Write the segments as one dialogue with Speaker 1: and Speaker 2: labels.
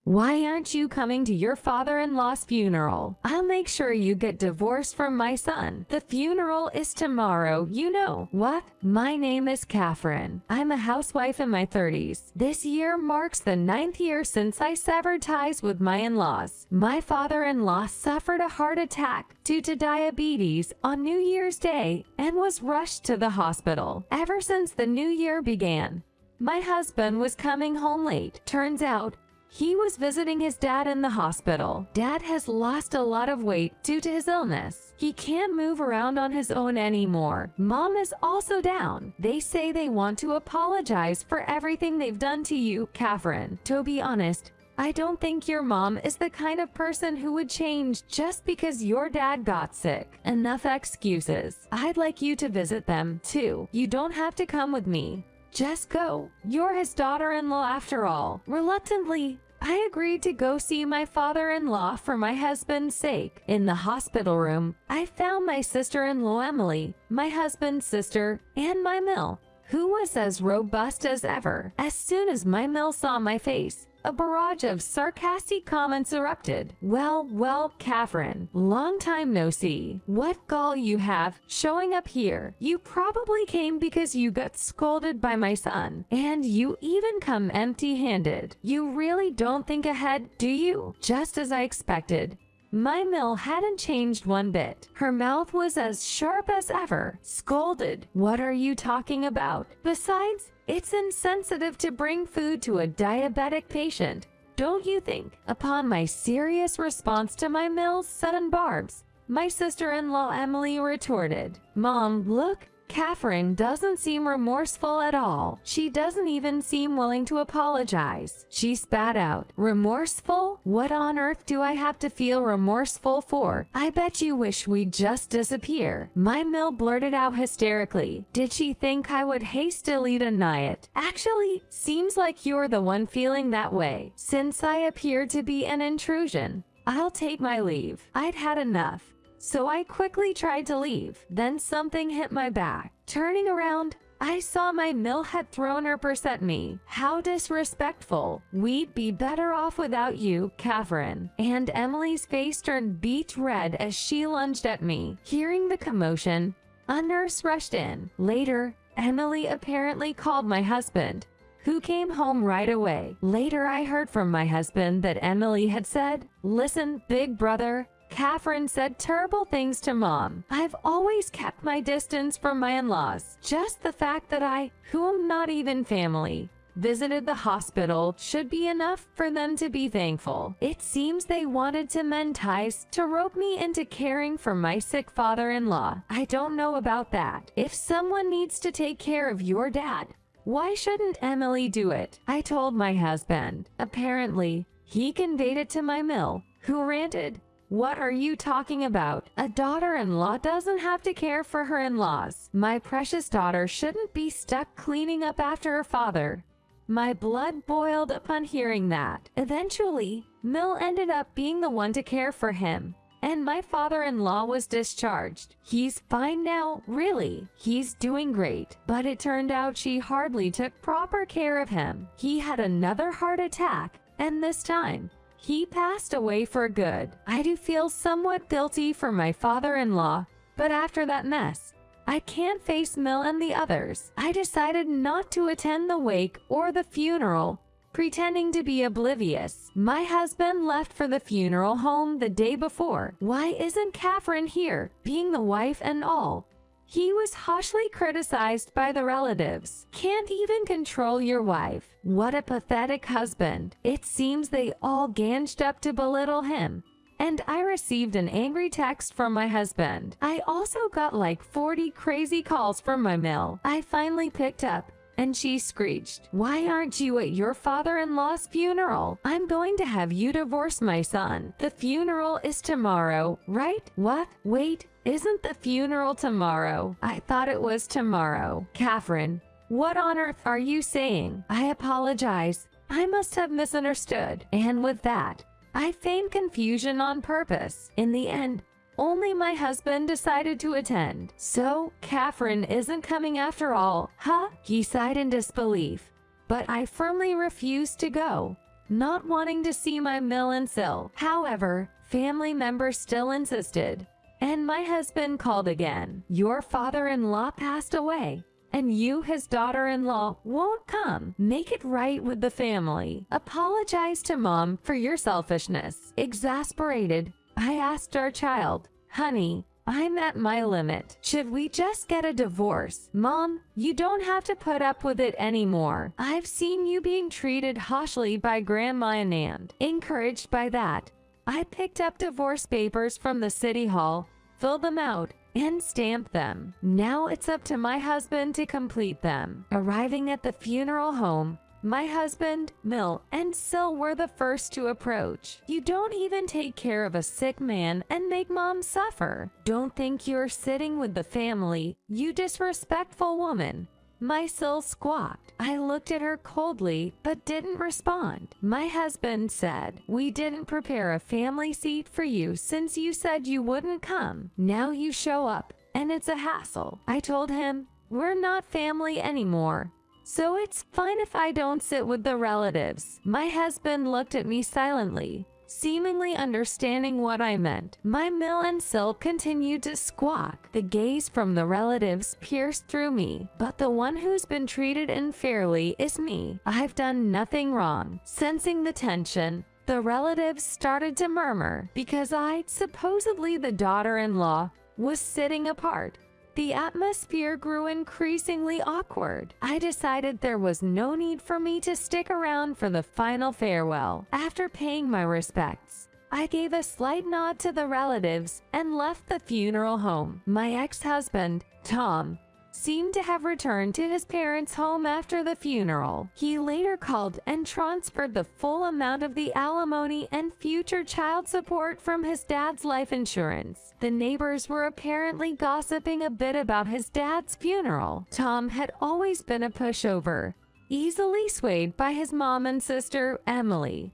Speaker 1: Why aren't you coming to your father-in-law's funeral? I'll make sure you get divorced from my son. The funeral is tomorrow, you know. What? My name is Catherine. I'm a housewife in my 30s. This year marks the 9th year since I severed ties with my in-laws. My father-in-law suffered a heart attack due to diabetes on New Year's Day and was rushed to the hospital. Ever since the new year began, my husband was coming home late. Turns out, he was visiting his dad in the hospital. Dad has lost a lot of weight due to his illness. He can't move around on his own anymore. Mom is also down. They say they want to apologize for everything they've done to you, Catherine. To be honest, I don't think your mom is the kind of person who would change just because your dad got sick. Enough excuses. I'd like you to visit them, too. You don't have to come with me. Just go. You're his daughter-in-law after all. Reluctantly, I agreed to go see my father-in-law for my husband's sake. In the hospital room, I found my sister-in-law Emily, my husband's sister, and my Mill, who was as robust as ever. As soon as my Mill saw my face, a barrage of sarcastic comments erupted. Well, Catherine, long time no see. What gall you have showing up here. You probably came because you got scolded by my son, and you even come empty-handed. You really don't think ahead, do you? Just as I expected. My Mill hadn't changed one bit. Her mouth was as sharp as ever. Scolded. What are you talking about? Besides, it's insensitive to bring food to a diabetic patient, don't you think? Upon my serious response to my Mill's sudden barbs, my sister-in-law Emily retorted, Mom, look, Catherine doesn't seem remorseful at all. She doesn't even seem willing to apologize. She spat out, remorseful? What on earth do I have to feel remorseful for? I bet you wish we'd just disappear. My Mill blurted out hysterically. Did she think I would hastily deny it? Actually, seems like you're the one feeling that way. Since I appear to be an intrusion, I'll take my leave. I'd had enough. So I quickly tried to leave. Then something hit my back. Turning around, I saw my Mill had thrown her purse at me. How disrespectful. We'd be better off without you, Catherine. And Emily's face turned beet red as she lunged at me. Hearing the commotion, a nurse rushed in. Later, Emily apparently called my husband, who came home right away. Later I heard from my husband that Emily had said, Listen, big brother, Catherine said terrible things to Mom. I've always kept my distance from my in-laws. Just the fact that I, who am not even family, visited the hospital should be enough for them to be thankful. It seems they wanted to mend ties to rope me into caring for my sick father-in-law. I don't know about that. If someone needs to take care of your dad, why shouldn't Emily do it? I told my husband. Apparently, he conveyed it to my Mill, who ranted, What are you talking about? A daughter-in-law doesn't have to care for her in-laws. My precious daughter shouldn't be stuck cleaning up after her father. My blood boiled upon hearing that. Eventually, Mill ended up being the one to care for him, and my father-in-law was discharged. He's fine now, really. He's doing great. But it turned out she hardly took proper care of him. He had another heart attack, and this time, he passed away for good. I do feel somewhat guilty for my father-in-law, but after that mess, I can't face Mill and the others. I decided not to attend the wake or the funeral, pretending to be oblivious. My husband left for the funeral home the day before. Why isn't Catherine here, being the wife and all? He was harshly criticized by the relatives. Can't even control your wife. What a pathetic husband. It seems they all ganged up to belittle him. And I received an angry text from my husband. I also got like 40 crazy calls from my Mill. I finally picked up, and she screeched, Why aren't you at your father-in-law's funeral? I'm going to have you divorce my son. The funeral is tomorrow, right? What? Wait. Isn't the funeral tomorrow? I thought it was tomorrow. Catherine, what on earth are you saying? I apologize. I must have misunderstood. And with that, I feigned confusion on purpose. In the end, only my husband decided to attend. So, Catherine isn't coming after all, huh? He sighed in disbelief. But I firmly refused to go. not wanting to see my Mill and Sil. However, family members still insisted, and my husband called again. Your father-in-law passed away, and you, his daughter-in-law, won't come. Make it right with the family. Apologize to Mom for your selfishness. Exasperated, I asked our child, honey, I'm at my limit. Should we just get a divorce? Mom, you don't have to put up with it anymore. I've seen you being treated harshly by Grandma and Aunt. Encouraged by that, I picked up divorce papers from the city hall, filled them out, and stamped them. Now it's up to my husband to complete them. Arriving at the funeral home, my husband, Mill, and Sil were the first to approach. You don't even take care of a sick man and make Mom suffer. Don't think you're sitting with the family, you disrespectful woman. My Sil squawked. I looked at her coldly, but didn't respond. My husband said, we didn't prepare a family seat for you since you said you wouldn't come. Now you show up, and it's a hassle. I told him, we're not family anymore, so it's fine if I don't sit with the relatives. My husband looked at me silently, seemingly understanding what I meant. My Mill and Sil continued to squawk. The gaze from the relatives pierced through me, but the one who's been treated unfairly is me. I've done nothing wrong. Sensing the tension, the relatives started to murmur because I, supposedly the daughter-in-law, was sitting apart. The atmosphere grew increasingly awkward. I decided there was no need for me to stick around for the final farewell. After paying my respects, I gave a slight nod to the relatives and left the funeral home. My ex-husband, Tom, seemed to have returned to his parents' home after the funeral. He later called and transferred the full amount of the alimony and future child support from his dad's life insurance. The neighbors were apparently gossiping a bit about his dad's funeral. Tom had always been a pushover, easily swayed by his mom and sister, Emily.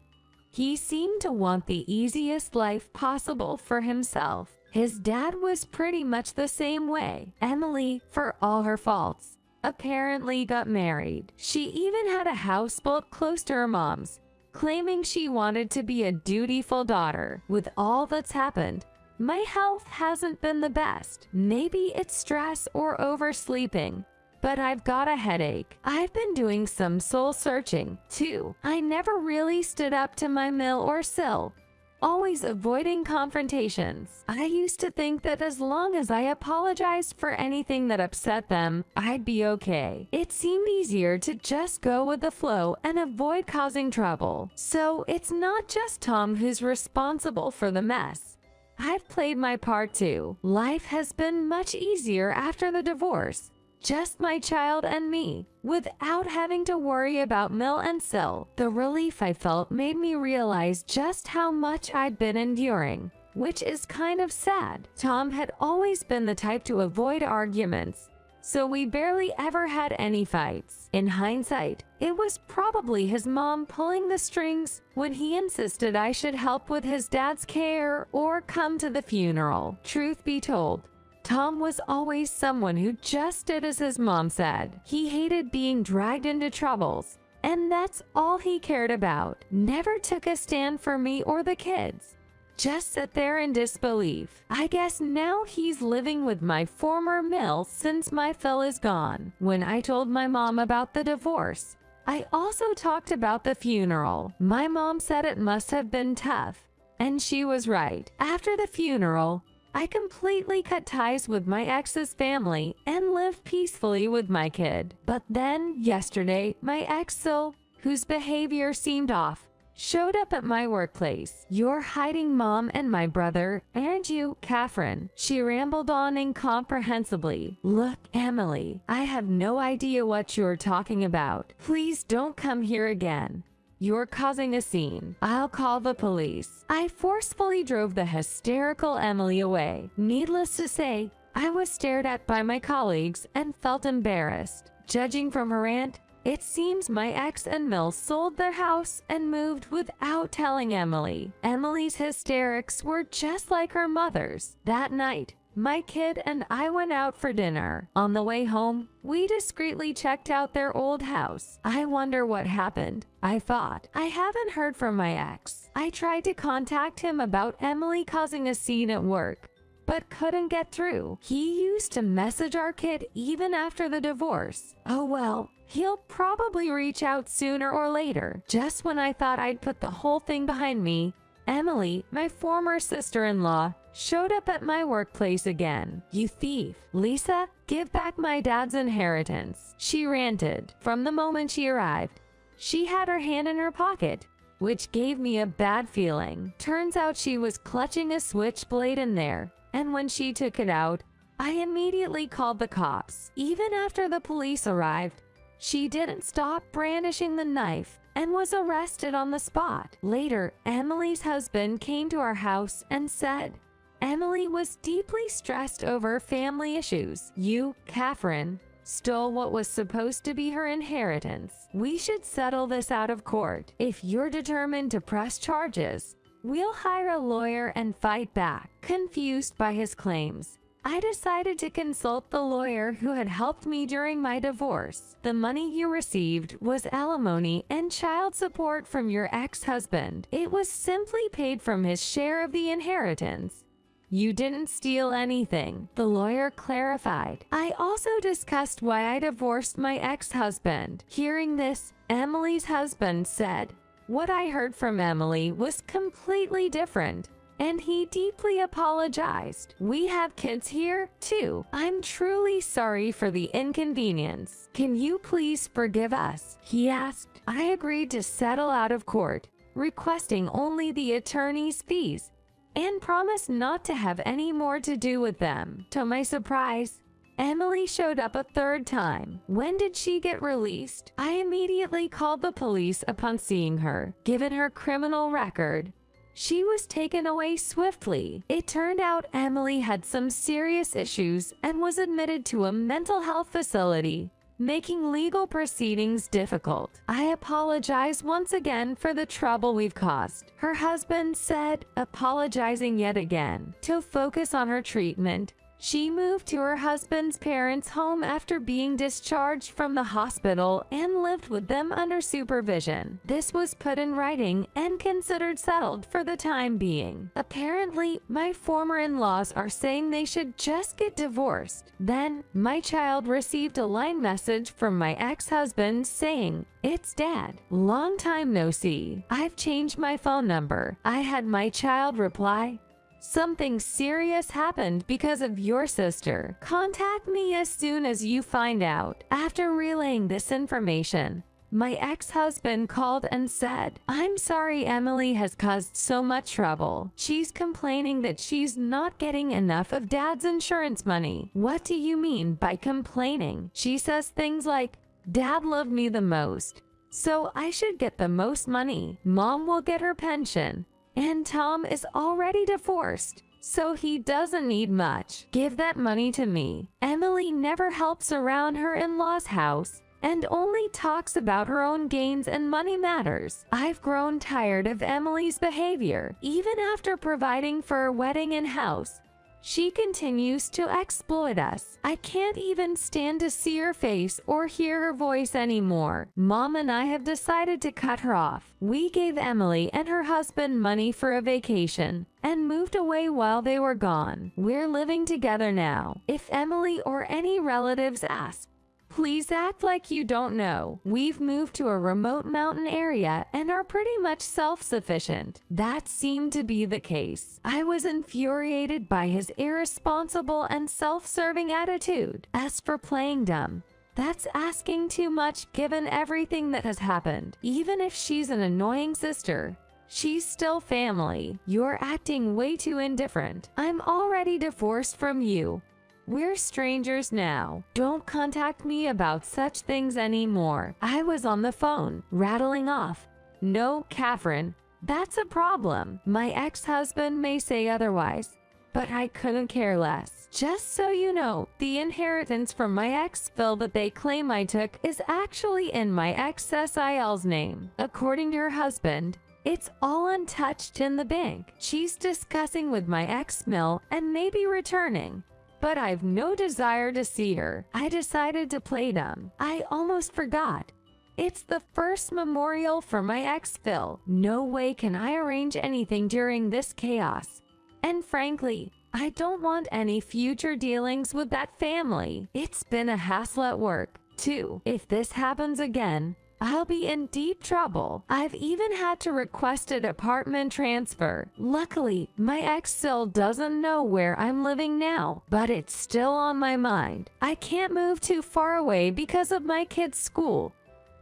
Speaker 1: He seemed to want the easiest life possible for himself. His dad was pretty much the same way. Emily, for all her faults, apparently got married. She even had a house built close to her mom's, claiming she wanted to be a dutiful daughter. With all that's happened, my health hasn't been the best. Maybe it's stress or oversleeping, but I've got a headache. I've been doing some soul searching, too. I never really stood up to my Mill or Sil, always avoiding confrontations. I used to think that as long as I apologized for anything that upset them, I'd be okay. It seemed easier to just go with the flow and avoid causing trouble. So it's not just Tom who's responsible for the mess. I've played my part too. Life has been much easier after the divorce. Just my child and me, without having to worry about Mill and Sil. The relief I felt made me realize just how much I'd been enduring, which is kind of sad. Tom had always been the type to avoid arguments, so we barely ever had any fights. In hindsight, it was probably his mom pulling the strings when he insisted I should help with his dad's care or come to the funeral. Truth be told, Tom was always someone who just did as his mom said. He hated being dragged into troubles, and that's all he cared about. Never took a stand for me or the kids. Just sat there in disbelief. I guess now he's living with my former Mill since my FIL is gone. When I told my mom about the divorce, I also talked about the funeral. My mom said it must have been tough, and she was right. After the funeral, I completely cut ties with my ex's family and lived peacefully with my kid. But then, yesterday, my ex Sil, whose behavior seemed off, showed up at my workplace. You're hiding Mom and my brother, aren't you, Catherine? She rambled on incomprehensibly. Look, Emily, I have no idea what you're talking about. Please don't come here again. You're causing a scene. I'll call the police. I forcefully drove the hysterical Emily away. Needless to say, I was stared at by my colleagues and felt embarrassed. Judging from her rant, it seems my ex and Mill sold their house and moved without telling Emily. Emily's hysterics were just like her mother's. That night, My kid and I went out for dinner. On the way home, we discreetly checked out their old house. I wonder what happened. I thought. I haven't heard from my ex. I tried to contact him about Emily causing a scene at work, but couldn't get through. He used to message our kid even after the divorce. Oh well, he'll probably reach out sooner or later. Just when I thought I'd put the whole thing behind me, Emily, my former sister-in-law, showed up at my workplace again. You thief. Lisa, give back my dad's inheritance, she ranted. From the moment she arrived, she had her hand in her pocket, which gave me a bad feeling. Turns out she was clutching a switchblade in there, and when she took it out, I immediately called the cops. Even after the police arrived, she didn't stop brandishing the knife and was arrested on the spot. Later, Emily's husband came to our house and said Emily was deeply stressed over family issues. You, Catherine, stole what was supposed to be her inheritance. We should settle this out of court. If you're determined to press charges, we'll hire a lawyer and fight back. Confused by his claims, I decided to consult the lawyer who had helped me during my divorce. The money you received was alimony and child support from your ex-husband. It was simply paid from his share of the inheritance. You didn't steal anything, the lawyer clarified. I also discussed why I divorced my ex-husband. Hearing this, Emily's husband said, what I heard from Emily was completely different, and he deeply apologized. We have kids here, too. I'm truly sorry for the inconvenience. Can you please forgive us? He asked. I agreed to settle out of court, requesting only the attorney's fees, and promised not to have any more to do with them. To my surprise, Emily showed up a third time. When did she get released? I immediately called the police upon seeing her. Given her criminal record, she was taken away swiftly. It turned out Emily had some serious issues and was admitted to a mental health facility, making legal proceedings difficult. I apologize once again for the trouble we've caused, her husband said, apologizing yet again. To focus on her treatment, she moved to her husband's parents' home after being discharged from the hospital and lived with them under supervision. This was put in writing and considered settled for the time being. Apparently, my former in-laws are saying they should just get divorced. Then, my child received a line message from my ex-husband saying, it's Dad. Long time no see. I've changed my phone number. I had my child reply, something serious happened because of your sister. Contact me as soon as you find out. After relaying this information, my ex-husband called and said, I'm sorry Emily has caused so much trouble. She's complaining that she's not getting enough of Dad's insurance money. What do you mean by complaining? She says things like, Dad loved me the most, so I should get the most money. Mom will get her pension. And Tom is already divorced, so he doesn't need much. Give that money to me. Emily never helps around her in-laws' house and only talks about her own gains and money matters. I've grown tired of Emily's behavior. Even after providing for a wedding and house, she continues to exploit us. I can't even stand to see her face or hear her voice anymore. Mom and I have decided to cut her off. We gave Emily and her husband money for a vacation and moved away while they were gone. We're living together now. If Emily or any relatives ask, please act like you don't know. We've moved to a remote mountain area and are pretty much self-sufficient. That seemed to be the case. I was infuriated by his irresponsible and self-serving attitude. As for playing dumb, that's asking too much given everything that has happened. Even if she's an annoying sister, she's still family. You're acting way too indifferent. I'm already divorced from you. We're strangers now. Don't contact me about such things anymore. I was on the phone, rattling off. No, Catherine, that's a problem. My ex-husband may say otherwise, but I couldn't care less. Just so you know, the inheritance from my ex-FIL that they claim I took is actually in my ex-SIL's name. According to her husband, It's all untouched in the bank. She's discussing with my ex-mill and maybe returning. But I've no desire to see her. I decided to play dumb. I almost forgot. It's the first memorial for my ex-FIL. No way can I arrange anything during this chaos. And frankly, I don't want any future dealings with that family. It's been a hassle at work, too. If this happens again, I'll be in deep trouble. I've even had to request a department transfer. Luckily, my ex still doesn't know where I'm living now, but it's still on my mind. I can't move too far away because of my kid's school,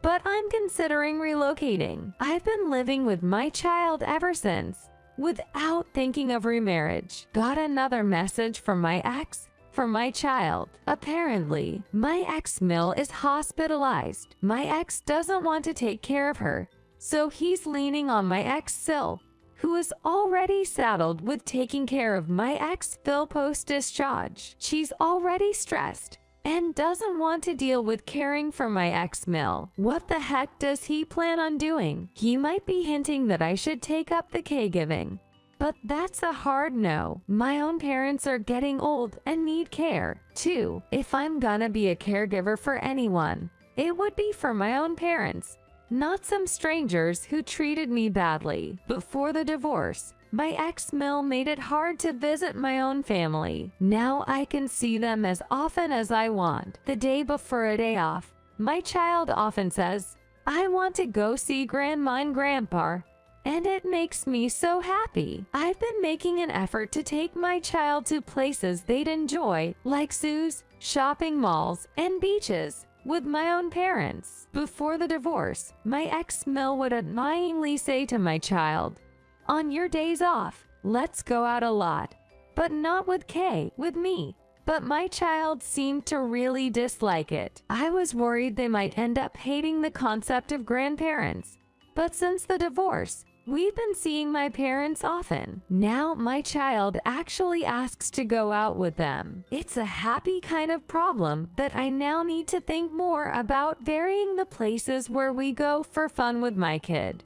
Speaker 1: but I'm considering relocating. I've been living with my child ever since, without thinking of remarriage. Got another message from my ex. For my child. Apparently, my ex-mill is hospitalized. My ex doesn't want to take care of her, so he's leaning on my ex-Sil, who is already saddled with taking care of my ex-Phil post-discharge. She's already stressed and doesn't want to deal with caring for my ex-mill. What the heck does he plan on doing? He might be hinting that I should take up the caregiving. But that's a hard no. My own parents are getting old and need care, too. If I'm gonna be a caregiver for anyone, it would be for my own parents, not some strangers who treated me badly. Before the divorce, my ex-mill made it hard to visit my own family. Now I can see them as often as I want. The day before a day off, my child often says, "I want to go see Grandma and Grandpa," and it makes me so happy. I've been making an effort to take my child to places they'd enjoy, like zoos, shopping malls, and beaches, with my own parents. Before the divorce, my ex-mill would admiringly say to my child, "On your days off, let's go out a lot, but not with Kay, with me." But my child seemed to really dislike it. I was worried they might end up hating the concept of grandparents. But since the divorce, we've been seeing my parents often. Now my child actually asks to go out with them. It's a happy kind of problem that I now need to think more about varying the places where we go for fun with my kid.